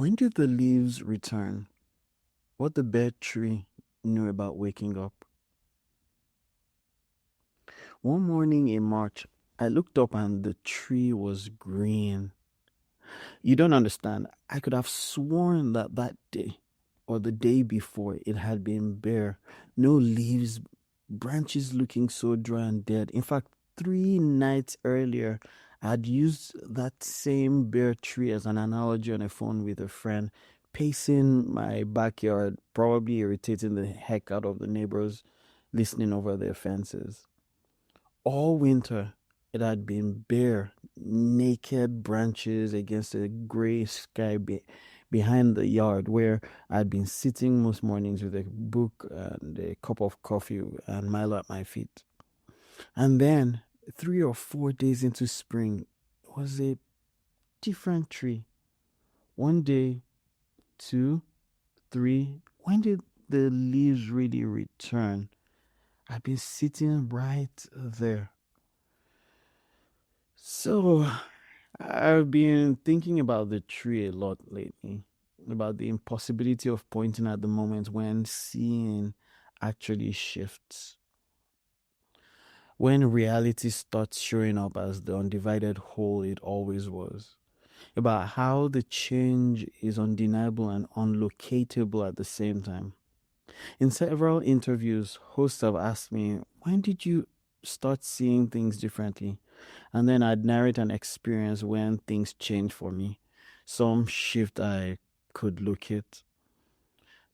When did the leaves return? What the bare tree knew about waking up. One morning in March, I looked up and the tree was green. You don't understand. I could have sworn that that day or the day before it had been bare. No leaves, branches looking so dry and dead. In fact, 3 nights earlier, I had used that same bare tree as an analogy on a phone with a friend, pacing my backyard, probably irritating the heck out of the neighbors listening over their fences. All winter, it had been bare, naked branches against a gray sky behind the yard where I'd been sitting most mornings with a book and a cup of coffee and Milo at my feet. And then, 3 or 4 days into spring, was a different tree. One day, two, three. When did the leaves really return? I've been sitting right there. So, I've been thinking about the tree a lot lately, about the impossibility of pointing at the moment when seeing actually shifts, when reality starts showing up as the undivided whole it always was, about how the change is undeniable and unlocatable at the same time. In several interviews, hosts have asked me, when did you start seeing things differently? And then I'd narrate an experience when things changed for me. Some shift I could locate.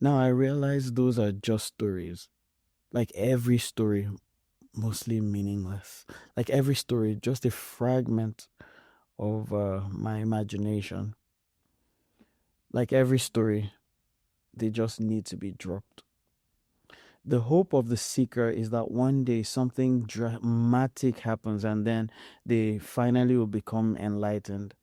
Now I realize those are just stories. Like every story, mostly meaningless. Like every story, just a fragment of my imagination. Like every story, they just need to be dropped. The hope of the seeker is that one day something dramatic happens and then they finally will become enlightened.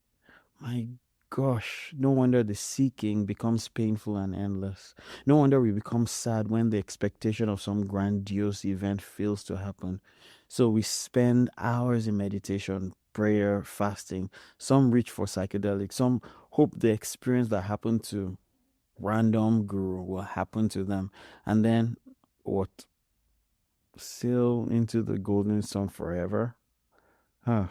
My gosh, no wonder the seeking becomes painful and endless. No wonder we become sad when the expectation of some grandiose event fails to happen. So we spend hours in meditation, prayer, fasting. Some reach for psychedelics. Some hope the experience that happened to random guru will happen to them. And then what? Sail into the golden sun forever? Huh.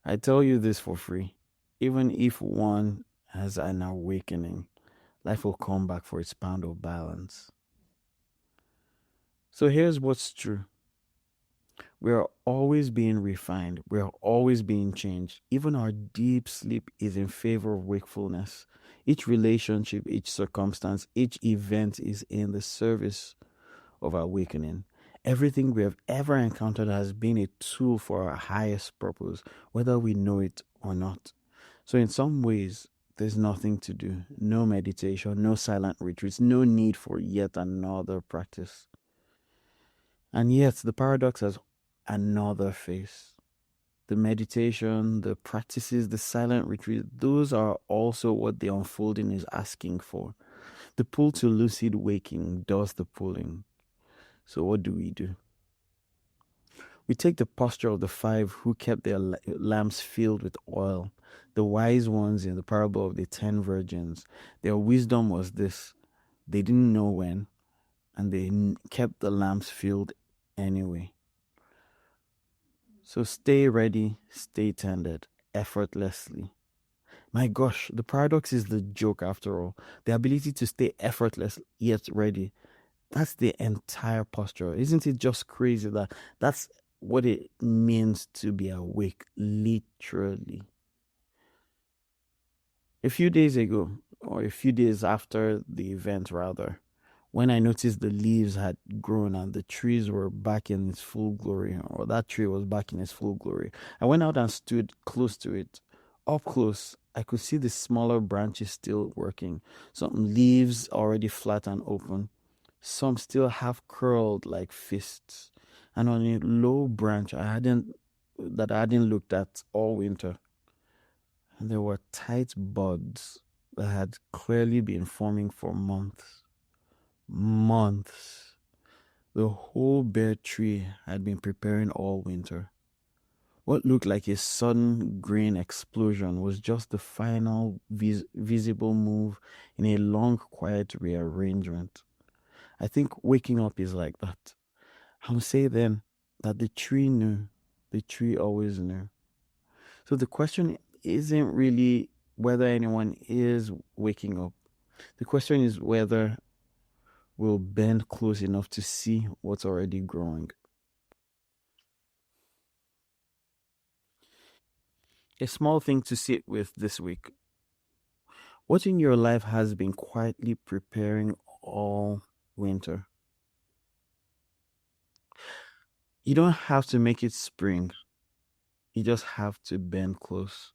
I tell you this for free. Even if one has an awakening, life will come back for its pound of balance. So here's what's true. We are always being refined. We are always being changed. Even our deep sleep is in favor of wakefulness. Each relationship, each circumstance, each event is in the service of awakening. Everything we have ever encountered has been a tool for our highest purpose, whether we know it or not. So, in some ways, there's nothing to do. No meditation, no silent retreats, no need for yet another practice. And yet, the paradox has another face. The meditation, the practices, the silent retreat, those are also what the unfolding is asking for. The pull to lucid waking does the pulling. So, what do we do? We take the posture of the five who kept their lamps filled with oil, the wise ones in the parable of the 10 virgins. Their wisdom was this: they didn't know when, and they kept the lamps filled anyway. So stay ready, stay tended, effortlessly. My gosh, the paradox is the joke after all. The ability to stay effortless yet ready. That's the entire posture. Isn't it just crazy that that's what it means to be awake, literally? A few days ago, or a few days after the event, rather, when I noticed the leaves had grown and the trees were back in its full glory, or that tree was back in its full glory, I went out and stood close to it. Up close, I could see the smaller branches still working, some leaves already flat and open, some still half curled like fists. And on a low branch I hadn't looked at all winter, and there were tight buds that had clearly been forming for months. Months. The whole bare tree had been preparing all winter. What looked like a sudden grain explosion was just the final visible move in a long, quiet rearrangement. I think waking up is like that. I'll say then that the tree knew, the tree always knew. So the question isn't really whether anyone is waking up. The question is whether we'll bend close enough to see what's already growing. A small thing to sit with this week. What in your life has been quietly preparing all winter? You don't have to make it spring. You just have to bend close.